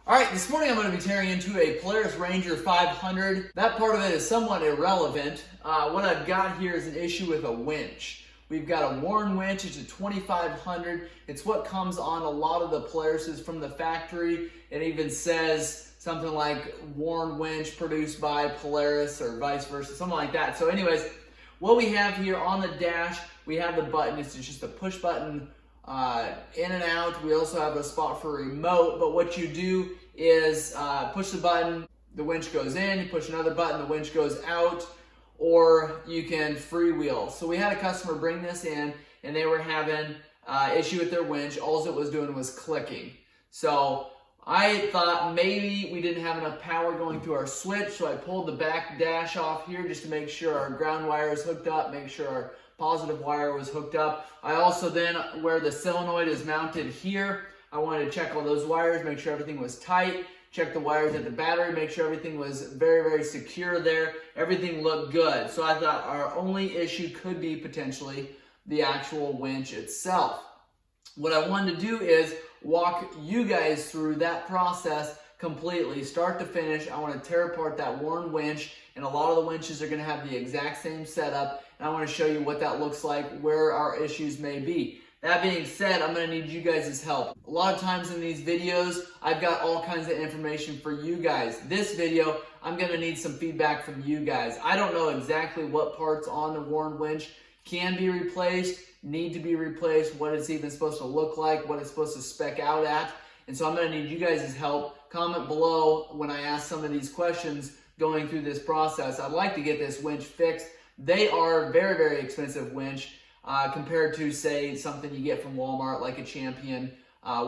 Alright, this morning I'm going to be tearing into a Polaris Ranger 500. That part of it is somewhat irrelevant. What I've got here is an issue with a winch. We've got a Warn Winch, it's a 2500. It's what comes on a lot of the Polarises from the factory. It even says something like Warn Winch produced by Polaris or vice versa, something like that. So anyways, what we have here on the dash, we have the button. It's just a push button in and out. We also have a spot for a remote, but what you do is push the button, the winch goes in, you push another button, the winch goes out, or you can freewheel. So we had a customer bring this in and they were having issue with their winch. All it was doing was clicking. So I thought maybe we didn't have enough power going through our switch, so I pulled the back dash off here just to make sure our ground wire is hooked up, make sure our positive wire was hooked up. I also then, where the solenoid is mounted here, I wanted to check all those wires, make sure everything was tight, check the wires at the battery, make sure everything was very, very secure there. Everything looked good. So I thought our only issue could be potentially the actual winch itself. What I wanted to do is walk you guys through that process completely, start to finish. I want to tear apart that Warn winch, and a lot of the winches are going to have the exact same setup, and I want to show you what that looks like, where our issues may be. That being said, I'm going to need you guys' help. A lot of times in these videos, I've got all kinds of information for you guys. This video, I'm going to need some feedback from you guys. I don't know exactly what parts on the Warn winch can be replaced, need to be replaced, what it's even supposed to look like, what it's supposed to spec out at. And so I'm going to need you guys' help. Comment below when I ask some of these questions going through this process. I'd like to get this winch fixed. They are very, very expensive winch compared to, say, something you get from Walmart like a Champion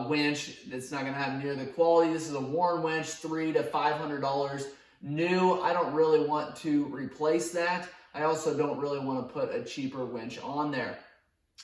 winch. It's not going to have near the quality. This is a Warn winch, $300 to $500 new. I don't really want to replace that. I also don't really want to put a cheaper winch on there.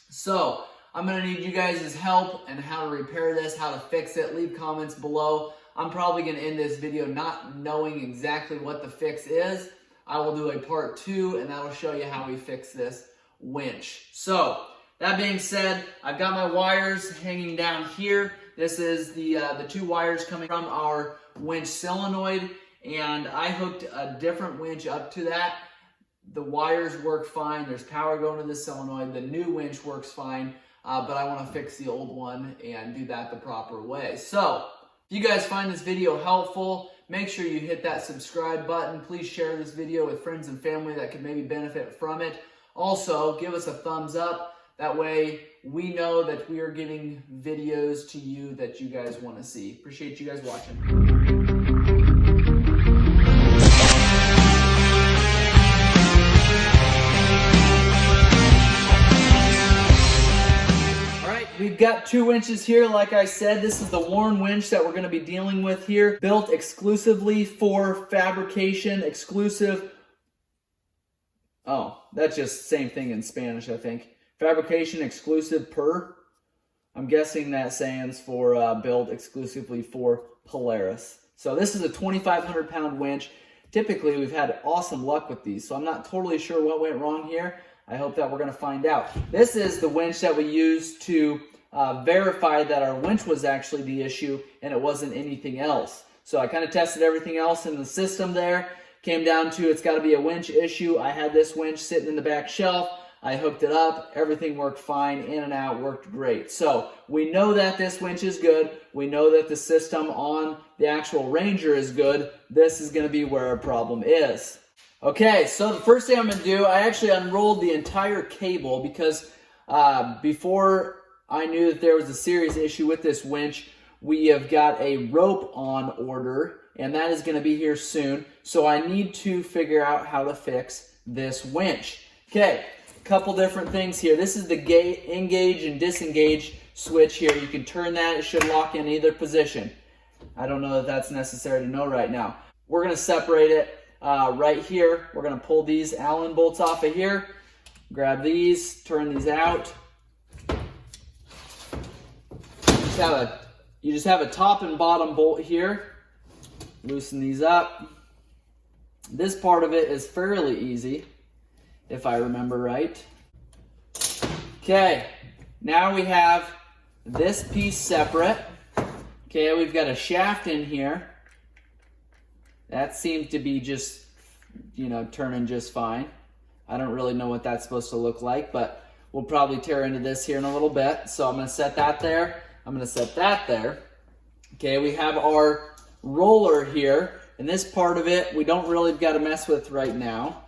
So I'm going to need you guys' help and how to repair this, how to fix it. Leave comments below. I'm probably going to end this video not knowing exactly what the fix is. I will do a part 2, and that'll show you how we fix this winch. So that being said, I've got my wires hanging down here. This is the 2 wires coming from our winch solenoid, and I hooked a different winch up to that. The wires work fine. There's power going to the solenoid. The new winch works fine, but I want to fix the old one and do that the proper way. So if you guys find this video helpful, make sure you hit that subscribe button. Please share this video with friends and family that could maybe benefit from it. Also, give us a thumbs up. That way we know that we are getting videos to you that you guys want to see. Appreciate you guys watching. We've got 2 winches here. Like I said, this is the Warn winch that we're going to be dealing with here. Built exclusively for fabrication, exclusive. Oh, that's just same thing in Spanish, I think. Fabrication exclusive per. I'm guessing that stands for built exclusively for Polaris. So this is a 2,500 pound winch. Typically, we've had awesome luck with these, so I'm not totally sure what went wrong here. I hope that we're going to find out. This is the winch that we used to verify that our winch was actually the issue and it wasn't anything else. So I kind of tested everything else in the system there. Came down to it's got to be a winch issue. I had this winch sitting in the back shelf. I hooked it up. Everything worked fine. In and out worked great. So we know that this winch is good. We know that the system on the actual Ranger is good. This is going to be where our problem is. Okay, so the first thing I'm going to do, I actually unrolled the entire cable because before I knew that there was a serious issue with this winch, we have got a rope on order, and that is going to be here soon. So I need to figure out how to fix this winch. Okay, a couple different things here. This is the engage and disengage switch here. You can turn that. It should lock in either position. I don't know that that's necessary to know right now. We're going to separate it. Right here, we're going to pull these Allen bolts off of here, grab these, turn these out. You just have a top and bottom bolt here. Loosen these up. This part of it is fairly easy, if I remember right. Okay, now we have this piece separate. Okay, we've got a shaft in here. That seems to be just, you know, turning just fine. I don't really know what that's supposed to look like, but we'll probably tear into this here in a little bit. So I'm going to set that there. I'm going to set that there. Okay, we have our roller here, and this part of it we don't really got to mess with right now.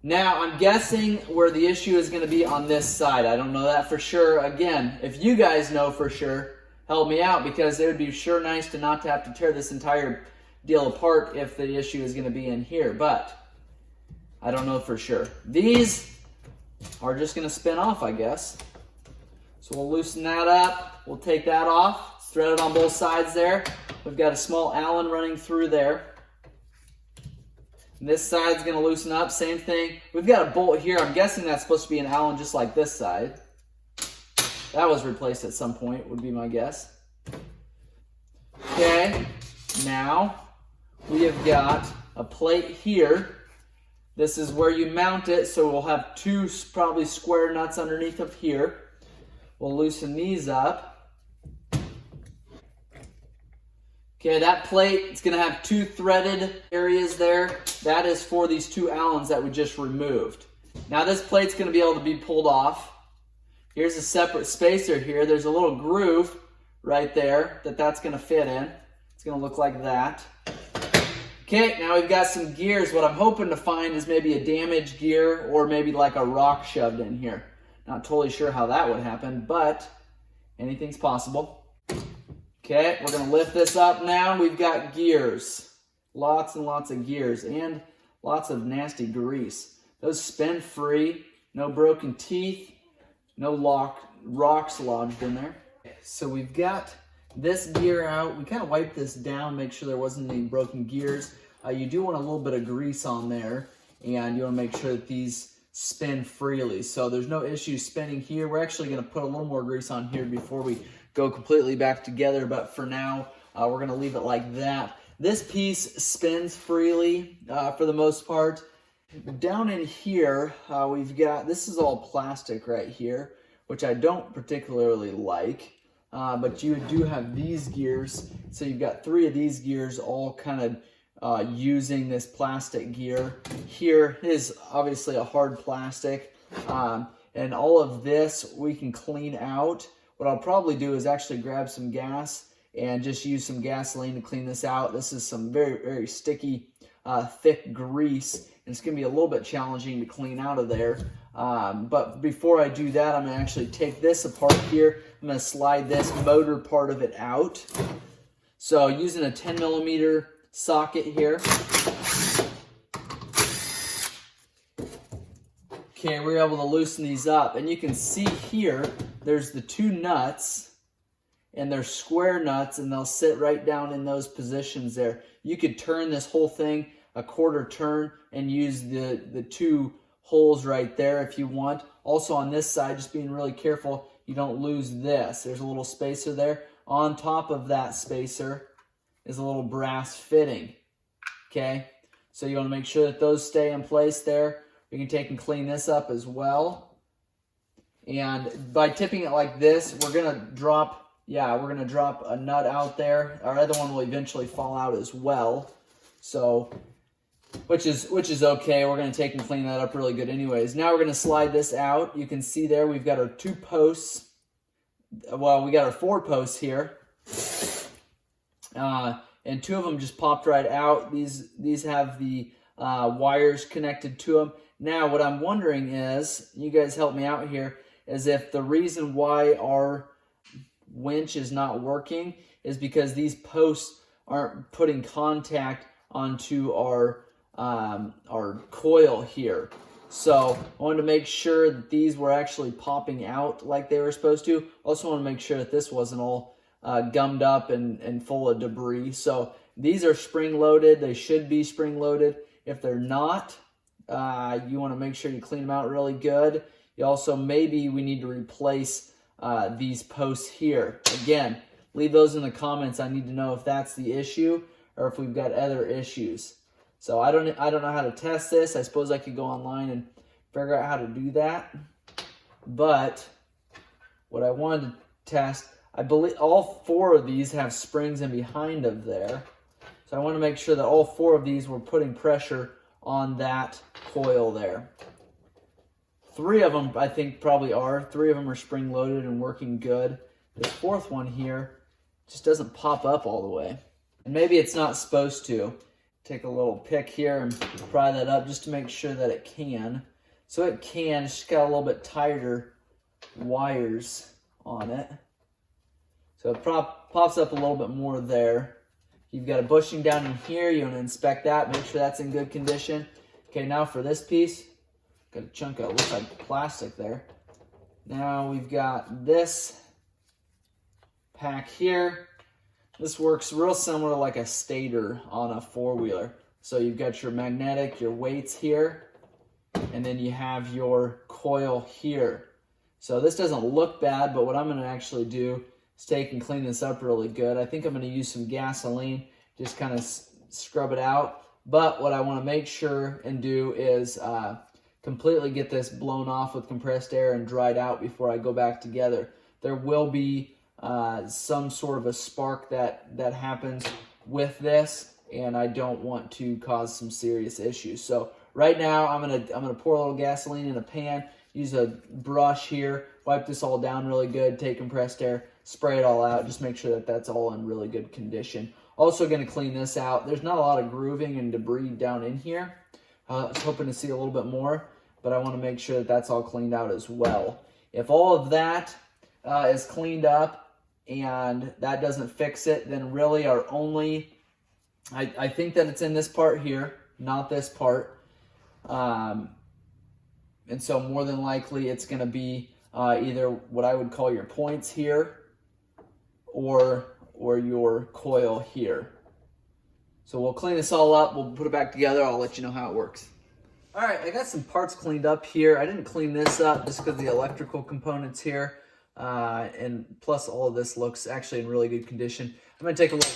Now, I'm guessing where the issue is going to be on this side. I don't know that for sure. Again, if you guys know for sure, help me out, because it would be sure nice to not have to tear this entire deal apart if the issue is going to be in here, but I don't know for sure. These are just going to spin off, I guess. So we'll loosen that up. We'll take that off. It's threaded on both sides there. We've got a small Allen running through there. And this side's going to loosen up, same thing. We've got a bolt here. I'm guessing that's supposed to be an Allen just like this side. That was replaced at some point, would be my guess. Okay, now we have got a plate here. This is where you mount it, so we'll have two probably square nuts underneath of here. We'll loosen these up. Okay, that plate, it's going to have two threaded areas there. That is for these two Allens that we just removed. Now this plate's going to be able to be pulled off. Here's a separate spacer here. There's a little groove right there that's going to fit in. It's going to look like that. Okay, now we've got some gears. What I'm hoping to find is maybe a damaged gear or maybe like a rock shoved in here. Not totally sure how that would happen, but anything's possible. Okay, we're going to lift this up now. We've got gears. Lots and lots of gears and lots of nasty grease. Those spin free, no broken teeth, no rocks lodged in there. So we've got this gear out. We kind of wiped this down, make sure there wasn't any broken gears. You do want a little bit of grease on there, and you want to make sure that these spin freely. So there's no issue spinning here. We're actually going to put a little more grease on here before we go completely back together, but for now, we're going to leave it like that. This piece spins freely for the most part. Down in here, we've got, this is all plastic right here, which I don't particularly like, but you do have these gears. So you've got three of these gears all kind of using this plastic gear. Here is obviously a hard plastic, and all of this we can clean out. What I'll probably do is actually grab some gas and just use some gasoline to clean this out. This is some very, very sticky, thick grease, and it's going to be a little bit challenging to clean out of there. But before I do that, I'm going to actually take this apart here. I'm going to slide this motor part of it out. So using a 10 millimeter socket here. Okay, we're able to loosen these up, and you can see here, there's the two nuts, and they're square nuts, and they'll sit right down in those positions there. You could turn this whole thing a quarter turn and use the two holes right there if you want. Also on this side, just being really careful you don't lose this. There's a little spacer there. On top of that spacer is a little brass fitting. Okay, so you want to make sure that those stay in place there. We can take and clean this up as well. And by tipping it like this, we're gonna drop a nut out there. Our other one will eventually fall out as well. So, which is okay. We're gonna take and clean that up really good anyways. Now we're gonna slide this out. You can see there we've got our two posts. Well, we got our four posts here. And two of them just popped right out. These have the wires connected to them. Now, what I'm wondering is, you guys help me out here, is if the reason why our winch is not working is because these posts aren't putting contact onto our coil here. So I wanted to make sure that these were actually popping out like they were supposed to. Also want to make sure that this wasn't all gummed up and full of debris. So these are spring loaded. They should be spring loaded. If they're not, you want to make sure you clean them out really good. You also, maybe we need to replace these posts here. Again, leave those in the comments. I need to know if that's the issue or if we've got other issues. So I don't know how to test this. I suppose I could go online and figure out how to do that. But what I wanted to test, I believe all 4 of these have springs in behind of there. So I want to make sure that all 4 of these were putting pressure on that coil there. 3 of them I think probably are. 3 of them are spring loaded and working good. This 4th one here just doesn't pop up all the way. And maybe it's not supposed to. Take a little pick here and pry that up just to make sure that it can. So it can, it's just got a little bit tighter wires on it. So it pops up a little bit more there. You've got a bushing down in here. You want to inspect that, make sure that's in good condition. Okay, now for this piece, got a chunk of, looks like plastic there. Now we've got this pack here. This works real similar to like a stator on a 4-wheeler. So you've got your magnetic, your weights here, and then you have your coil here. So this doesn't look bad, but what I'm going to actually do is take and clean this up really good. I think I'm going to use some gasoline, just kind of scrub it out. But what I want to make sure and do is completely get this blown off with compressed air and dried out before I go back together. There will be some sort of a spark that happens with this, and I don't want to cause some serious issues. So right now I'm gonna pour a little gasoline in a pan, use a brush here, wipe this all down really good, take compressed air, spray it all out, just make sure that that's all in really good condition. Also going to clean this out. There's not a lot of grooving and debris down in here. I was hoping to see a little bit more, but I want to make sure that that's all cleaned out as well. If all of that is cleaned up and that doesn't fix it, then really our only, I think that it's in this part here, not this part. And so more than likely it's going to be either what I would call your points here or your coil here. So we'll clean this all up, we'll put it back together, I'll let you know how it works. All right, I got some parts cleaned up here. I didn't clean this up just because the electrical components here, and plus all of this looks actually in really good condition. I'm gonna take a little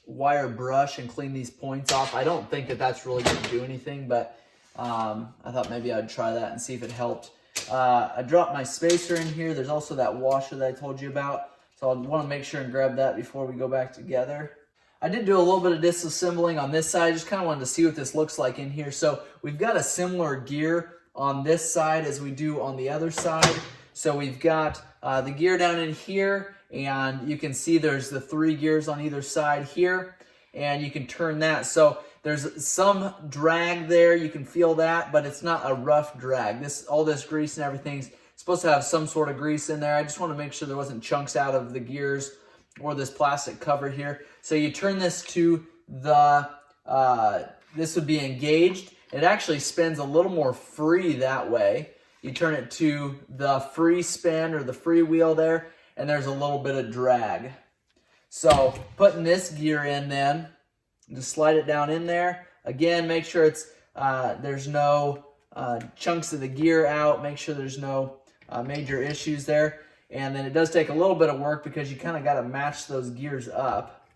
wire brush and clean these points off. I don't think that that's really gonna do anything, but I thought maybe I'd try that and see if it helped. I dropped my spacer in here. There's also that washer that I told you about. So I want to make sure and grab that before we go back together. I did do a little bit of disassembling on this side. Just kind of wanted to see what this looks like in here. So we've got a similar gear on this side as we do on the other side. So we've got the gear down in here, and you can see there's the 3 gears on either side here, and you can turn that. So there's some drag there, you can feel that, but it's not a rough drag. All this grease and everything's supposed to have some sort of grease in there. I just want to make sure there wasn't chunks out of the gears or this plastic cover here. So you turn this to the, this would be engaged. It actually spins a little more free that way. You turn it to the free spin or the free wheel there, and there's a little bit of drag. So putting this gear in then, just slide it down in there. Again, make sure it's there's no chunks of the gear out. Make sure there's no major issues there. And then it does take a little bit of work because you kind of got to match those gears up.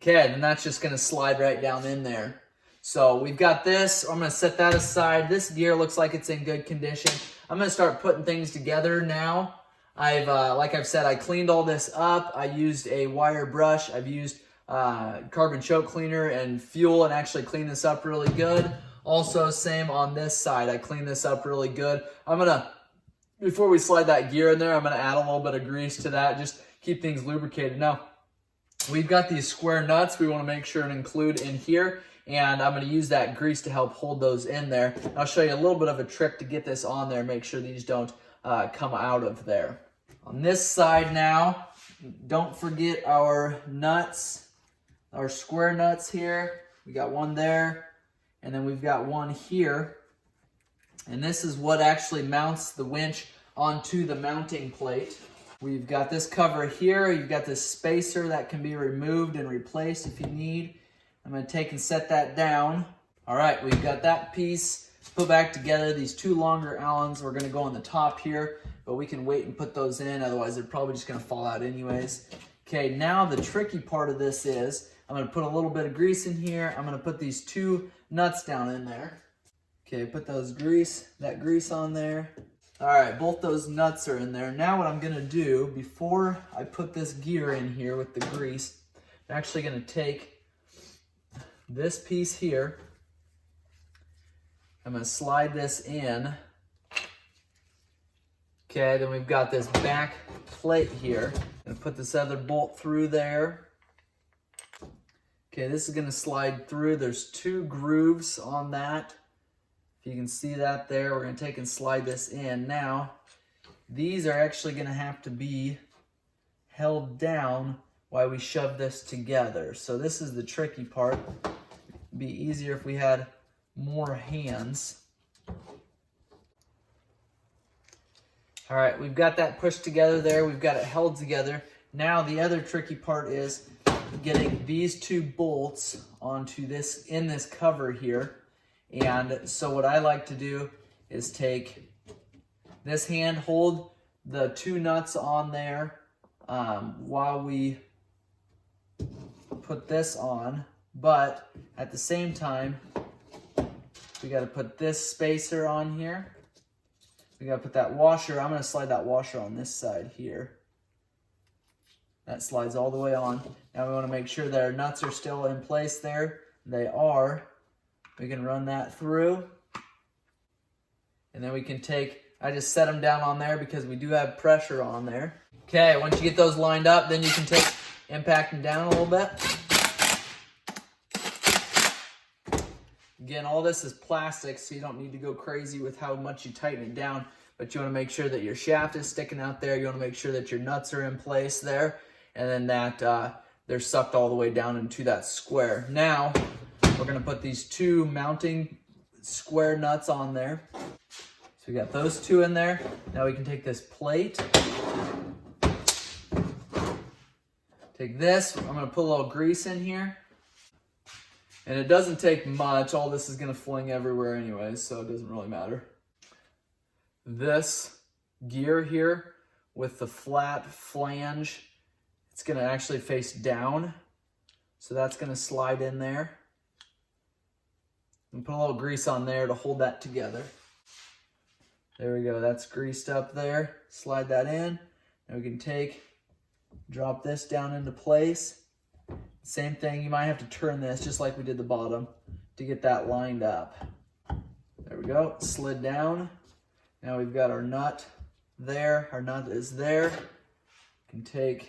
Okay, then that's just going to slide right down in there. So we've got this. I'm going to set that aside. This gear looks like it's in good condition. I'm going to start putting things together now. Like I've said, I cleaned all this up. I used a wire brush. I've used carbon choke cleaner and fuel and actually clean this up really good. Also, same on this side. I cleaned this up really good. Before we slide that gear in there, I'm gonna add a little bit of grease to that, just keep things lubricated. Now, we've got these square nuts we wanna make sure and include in here, and I'm gonna use that grease to help hold those in there. I'll show you a little bit of a trick to get this on there, make sure these don't come out of there. On this side now, don't forget our nuts, our square nuts here. We got one there, and then we've got one here. And this is what actually mounts the winch onto the mounting plate. We've got this cover here. You've got this spacer that can be removed and replaced if you need. I'm going to take and set that down. All right, we've got that piece put back together. These 2 longer Allens are going to go on the top here, but we can wait and put those in. Otherwise, they're probably just going to fall out anyways. Okay, now the tricky part of this is I'm going to put a little bit of grease in here. I'm going to put these 2 nuts down in there. Okay, put that grease on there. All right, both those nuts are in there. Now what I'm gonna do, before I put this gear in here with the grease, I'm actually gonna take this piece here. I'm gonna slide this in. Okay, then we've got this back plate here. I'm gonna put this other bolt through there. Okay, this is gonna slide through. There's 2 grooves on that. If you can see that there, we're gonna take and slide this in. Now, these are actually gonna have to be held down while we shove this together. So this is the tricky part. It'd be easier if we had more hands. All right, we've got that pushed together there. We've got it held together. Now the other tricky part is getting these 2 bolts onto this, in this cover here. And so what I like to do is take this hand, hold the 2 nuts on there while we put this on. But at the same time, we got to put this spacer on here. We got to put that washer. I'm going to slide that washer on this side here. That slides all the way on. Now we want to make sure that our nuts are still in place there. They are. We can run that through. And then we can take, I just set them down on there because we do have pressure on there. Okay, once you get those lined up, then you can take, impact them down a little bit. Again, all this is plastic, so you don't need to go crazy with how much you tighten it down, but you want to make sure that your shaft is sticking out there. You want to make sure that your nuts are in place there, and then that they're sucked all the way down into that square. Now, we're going to put these 2 mounting square nuts on there. So we got those 2 in there. Now we can take this plate. Take this. I'm going to put a little grease in here. And it doesn't take much. All this is going to fling everywhere anyways, so it doesn't really matter. This gear here with the flat flange, it's going to actually face down. So that's going to slide in there. And put a little grease on there to hold that together. There we go. That's greased up there. Slide that in. And we can drop this down into place. Same thing, you might have to turn this just like we did the bottom to get that lined up. There we go, slid down. Now we've got our nut there. Our nut is there. You can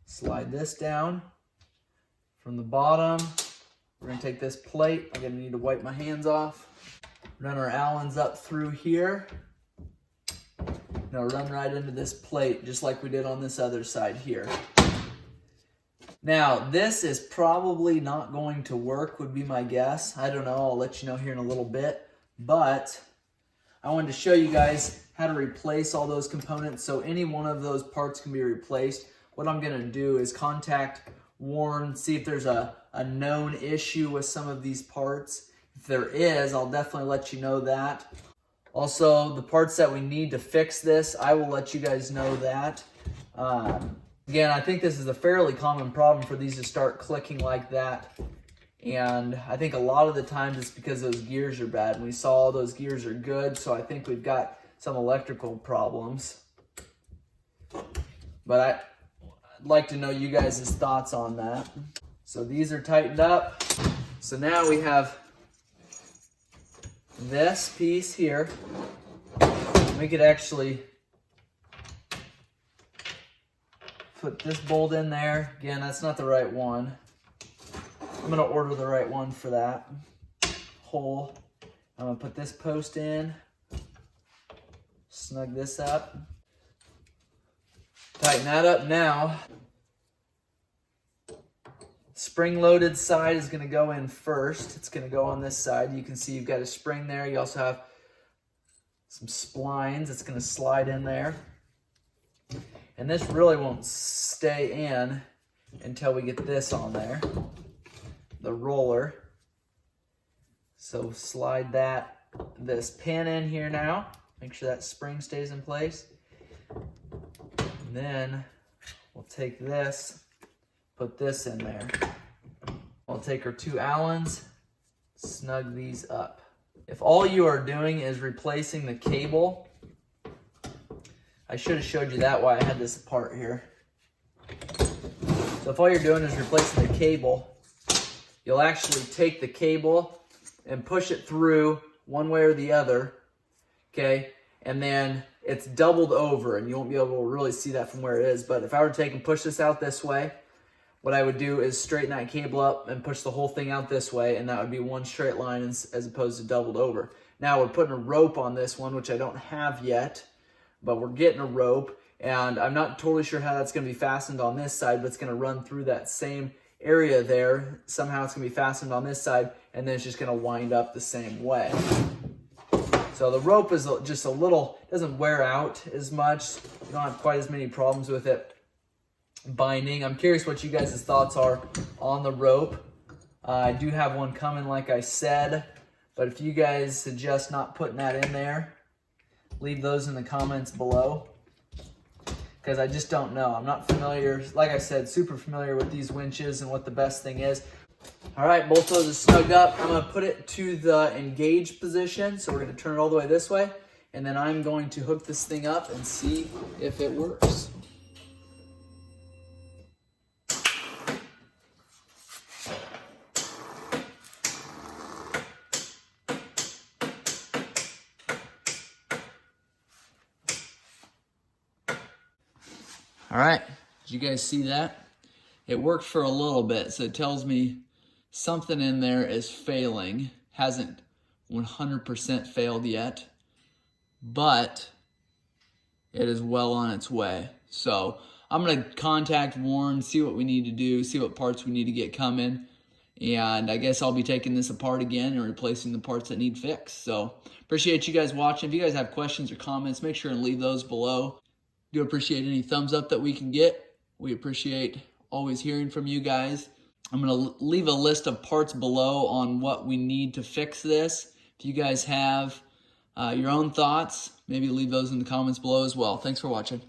slide this down from the bottom. We're gonna take this plate. I'm gonna need to wipe my hands off. Run our Allens up through here. Now run right into this plate just like we did on this other side here. Now, this is probably not going to work, would be my guess. I don't know, I'll let you know here in a little bit. But I wanted to show you guys how to replace all those components so any one of those parts can be replaced. What I'm going to do is contact Warn, see if there's a known issue with some of these parts. If there is, I'll definitely let you know that. Also, the parts that we need to fix this, I will let you guys know that. Again, I think this is a fairly common problem for these to start clicking like that. And I think a lot of the times it's because those gears are bad. And we saw all those gears are good, so I think we've got some electrical problems. But I'd like to know you guys' thoughts on that. So these are tightened up. So now we have this piece here. We could actually put this bolt in there. Again, that's not the right one. I'm gonna order the right one for that hole. I'm gonna put this post in, snug this up, tighten that up now. Spring-loaded side is gonna go in first. It's gonna go on this side. You can see you've got a spring there. You also have some splines. It's gonna slide in there. And this really won't stay in until we get this on there, the roller. So slide this pin in here now. Make sure that spring stays in place. And then we'll take this, put this in there. We'll take our 2 Allens, snug these up. If all you are doing is replacing the cable, I should have showed you that why I had this apart here. So if all you're doing is replacing the cable, you'll actually take the cable and push it through one way or the other, okay? And then it's doubled over, and you won't be able to really see that from where it is. But if I were to take and push this out this way, what I would do is straighten that cable up and push the whole thing out this way, and that would be one straight line as opposed to doubled over. Now we're putting a rope on this one, which I don't have yet, but we're getting a rope, and I'm not totally sure how that's going to be fastened on this side, but it's going to run through that same area there. Somehow it's going to be fastened on this side, and then it's just going to wind up the same way. So the rope is just a little, doesn't wear out as much. You don't have quite as many problems with it binding. I'm curious what you guys' thoughts are on the rope. I do have one coming, like I said, but if you guys suggest not putting that in there, leave those in the comments below, because I just don't know. I'm not familiar, like I said, super familiar with these winches and what the best thing is. All right, both those are snugged up. I'm going to put it to the engaged position, so we're going to turn it all the way this way, and then I'm going to hook this thing up and see if it works. All right, did you guys see that? It worked for a little bit, so it tells me something in there is failing. Hasn't 100% failed yet, but it is well on its way. So I'm gonna contact Warn, see what we need to do, see what parts we need to get coming, and I guess I'll be taking this apart again and replacing the parts that need fixed. So appreciate you guys watching. If you guys have questions or comments, make sure and leave those below. Do appreciate any thumbs up that we can get. We appreciate always hearing from you guys. I'm going to leave a list of parts below on what we need to fix this. If you guys have your own thoughts, maybe leave those in the comments below as well. Thanks for watching.